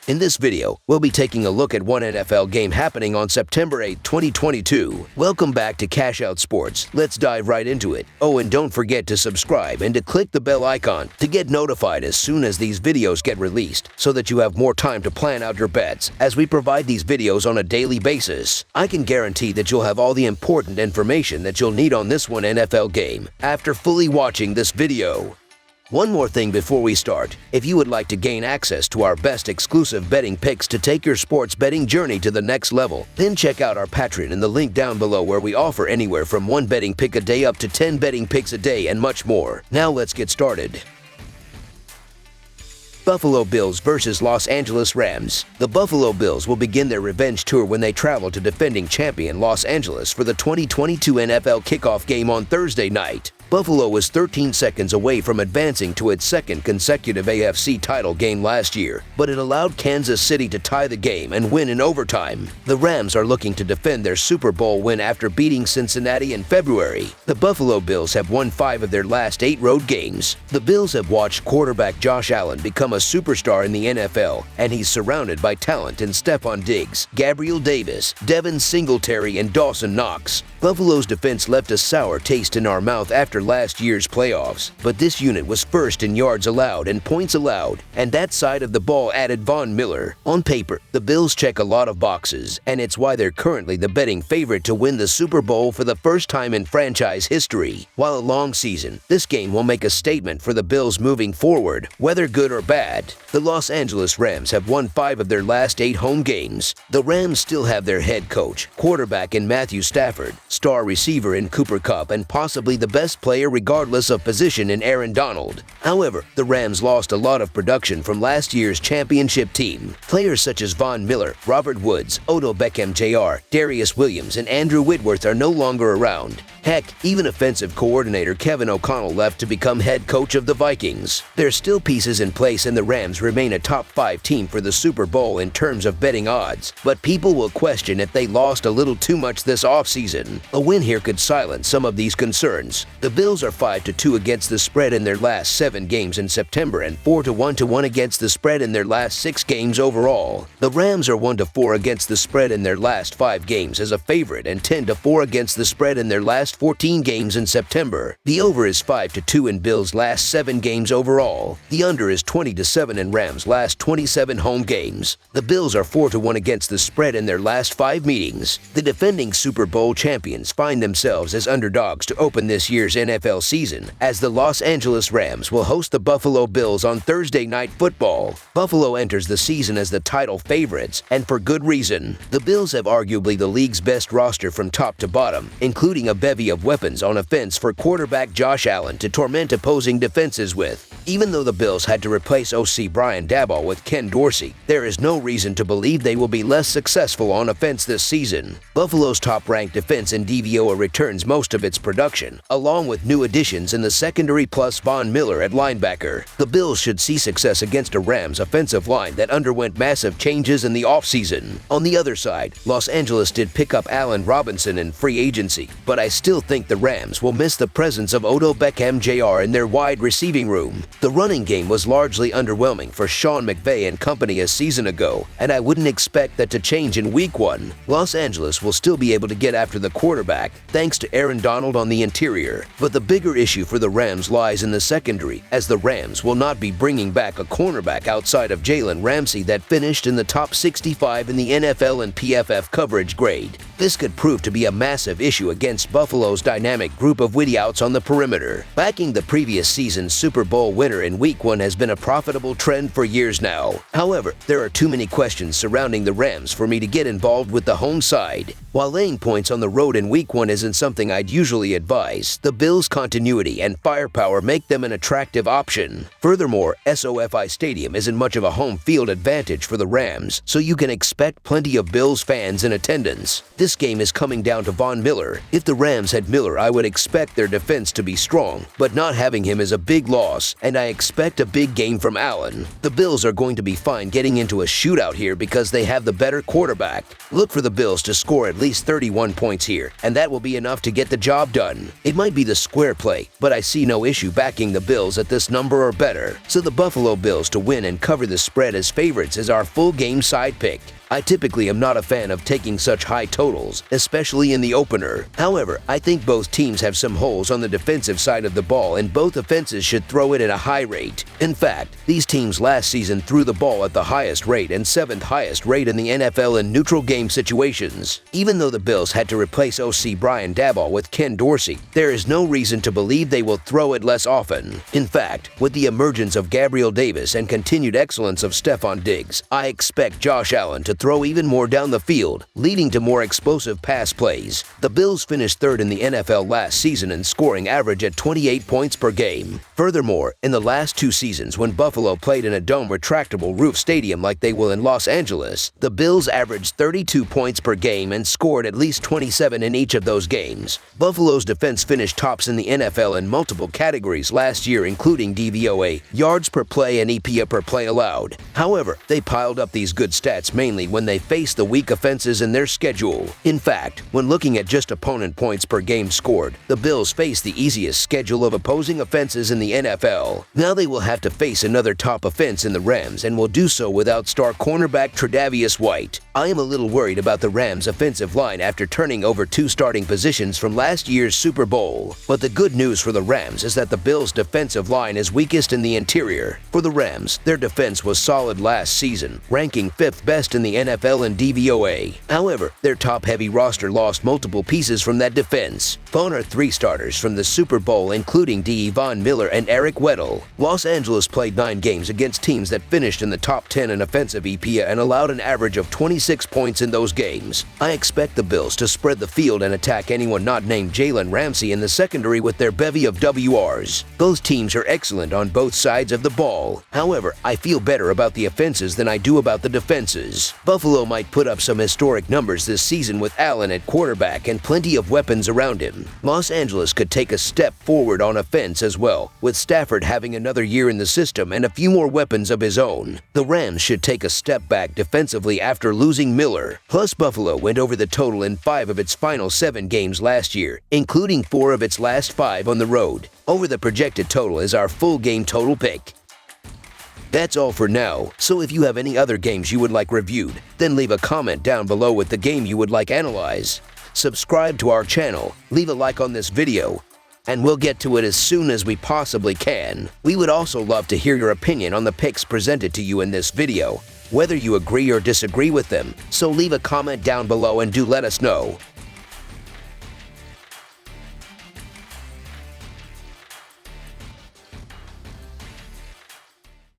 In this video, we'll be taking a look at one NFL game happening on September 8, 2022. Welcome back to Cash Out Sports. Let's dive right into it. Oh, and don't forget to subscribe and to click the bell icon to get notified as soon as these videos get released so that you have more time to plan out your bets as we provide these videos on a daily basis. I can guarantee that you'll have all the important information that you'll need on this one NFL game after fully watching this video. One more thing before we start. If you would like to gain access to our best exclusive betting picks to take your sports betting journey to the next level, then check out our Patreon in the link down below where we offer anywhere from 1 betting pick a day up to 10 betting picks a day and much more. Now let's get started. Buffalo Bills versus Los Angeles Rams. The Buffalo Bills will begin their revenge tour when they travel to defending champion Los Angeles for the 2022 NFL kickoff game on Thursday night. Buffalo was 13 seconds away from advancing to its second consecutive AFC title game last year, but it allowed Kansas City to tie the game and win in overtime. The Rams are looking to defend their Super Bowl win after beating Cincinnati in February. The Buffalo Bills have won 5 of their last 8 road games. The Bills have watched quarterback Josh Allen become a superstar in the NFL, and he's surrounded by talent in Stephon Diggs, Gabriel Davis, Devin Singletary, and Dawson Knox. Buffalo's defense left a sour taste in our mouth after last year's playoffs, but this unit was first in yards allowed and points allowed, and that side of the ball added Von Miller. On paper, the Bills check a lot of boxes, and it's why they're currently the betting favorite to win the Super Bowl for the first time in franchise history. While a long season, this game will make a statement for the Bills moving forward, whether good or bad. The Los Angeles Rams have won 5 of their last 8 home games. The Rams still have their head coach, quarterback in Matthew Stafford, star receiver in Cooper Kupp, and possibly the best player regardless of position in Aaron Donald. However, the Rams lost a lot of production from last year's championship team. Players such as Von Miller, Robert Woods, Odell Beckham Jr., Darius Williams, and Andrew Whitworth are no longer around. Heck, even offensive coordinator Kevin O'Connell left to become head coach of the Vikings. There's still pieces in place and the Rams remain a top 5 team for the Super Bowl in terms of betting odds, but people will question if they lost a little too much this offseason. A win here could silence some of these concerns. The Bills are 5-2 against the spread in their last 7 games in September and 4-1 against the spread in their last 6 games overall. The Rams are 1-4 against the spread in their last 5 games as a favorite and 10-4 against the spread in their last 14 games in September. The over is 5-2 in Bills' last 7 games overall. The under is 20-7 in Rams' last 27 home games. The Bills are 4-1 against the spread in their last 5 meetings. The defending Super Bowl champions find themselves as underdogs to open this year's NFL season, as the Los Angeles Rams will host the Buffalo Bills on Thursday Night Football. Buffalo enters the season as the title favorites, and for good reason. The Bills have arguably the league's best roster from top to bottom, including a bevy of weapons on offense for quarterback Josh Allen to torment opposing defenses with. Even though the Bills had to replace OC Brian Daboll with Ken Dorsey, there is no reason to believe they will be less successful on offense this season. Buffalo's top-ranked defense in DVOA returns most of its production, along with new additions in the secondary plus Von Miller at linebacker. The Bills should see success against a Rams offensive line that underwent massive changes in the offseason. On the other side, Los Angeles did pick up Allen Robinson in free agency, but I still think the Rams will miss the presence of Odell Beckham Jr. in their wide receiving room. The running game was largely underwhelming for Sean McVay and company a season ago, and I wouldn't expect that to change in Week 1. Los Angeles will still be able to get after the quarterback thanks to Aaron Donald on the interior, but the bigger issue for the Rams lies in the secondary, as the Rams will not be bringing back a cornerback outside of Jalen Ramsey that finished in the top 65 in the NFL and PFF coverage grade. This could prove to be a massive issue against Buffalo's dynamic group of wideouts on the perimeter. Backing the previous season's Super Bowl winner in Week 1 has been a profitable trend for years now. However, there are too many questions surrounding the Rams for me to get involved with the home side. While laying points on the road in Week 1 isn't something I'd usually advise, the Bills' continuity and firepower make them an attractive option. Furthermore, SoFi Stadium isn't much of a home field advantage for the Rams, so you can expect plenty of Bills fans in attendance. This game is coming down to Von Miller. If the Rams had Miller, I would expect their defense to be strong, but not having him is a big loss, and I expect a big game from Allen. The Bills are going to be fine getting into a shootout here because they have the better quarterback. Look for the Bills to score at least 31 points here, and that will be enough to get the job done. It might be the square play, but I see no issue backing the Bills at this number or better. So the Buffalo Bills to win and cover the spread as favorites is our full game side pick. I typically am not a fan of taking such high totals, especially in the opener. However, I think both teams have some holes on the defensive side of the ball and both offenses should throw it at a high rate. In fact, these teams last season threw the ball at the highest rate and 7th highest rate in the NFL in neutral game situations. Even though the Bills had to replace OC Brian Daboll with Ken Dorsey, there is no reason to believe they will throw it less often. In fact, with the emergence of Gabriel Davis and continued excellence of Stephon Diggs, I expect Josh Allen to throw even more down the field, leading to more explosive pass plays. The Bills finished 3rd in the NFL last season in scoring average at 28 points per game. Furthermore, in the last 2 seasons when Buffalo played in a dome retractable roof stadium like they will in Los Angeles, the Bills averaged 32 points per game and scored at least 27 in each of those games. Buffalo's defense finished tops in the NFL in multiple categories last year, including DVOA, yards per play, and EPA per play allowed. However, they piled up these good stats mainly when they faced the weak offenses in their schedule. In fact, when looking at just opponent points per game scored, the Bills face the easiest schedule of opposing offenses in the NFL. Now they will have to face another top offense in the Rams and will do so without star cornerback Tre'Davious White. I am a little worried about the Rams' offensive line after turning over 2 starting positions from last year's Super Bowl. But the good news for the Rams is that the Bills' defensive line is weakest in the interior. For the Rams, their defense was solid last season, ranking 5th best in the NFL in DVOA. However, their top-heavy roster lost multiple pieces from that defense. Gone are 3 starters from the Super Bowl, including Von Miller and Eric Weddle. Los Angeles played 9 games against teams that finished in the top 10 in offensive EPA and allowed an average of 26 points in those games. I expect the Bills to spread the field and attack anyone not named Jalen Ramsey in the secondary with their bevy of WRs. Both teams are excellent on both sides of the ball. However, I feel better about the offenses than I do about the defenses. Buffalo might put up some historic numbers this season with Allen at quarterback and plenty of weapons around him. Los Angeles could take a step forward on offense as well, with Stafford having another year in the system and a few more weapons of his own. The Rams should take a step back defensively after losing Miller. Plus, Buffalo went over the total in 5 of its final 7 games last year, including 4 of its last 5 on the road. Over the projected total is our full game total pick. That's all for now, so if you have any other games you would like reviewed, then leave a comment down below with the game you would like analyzed. Subscribe to our channel, leave a like on this video, and we'll get to it as soon as we possibly can. We would also love to hear your opinion on the picks presented to you in this video, whether you agree or disagree with them, so leave a comment down below and do let us know.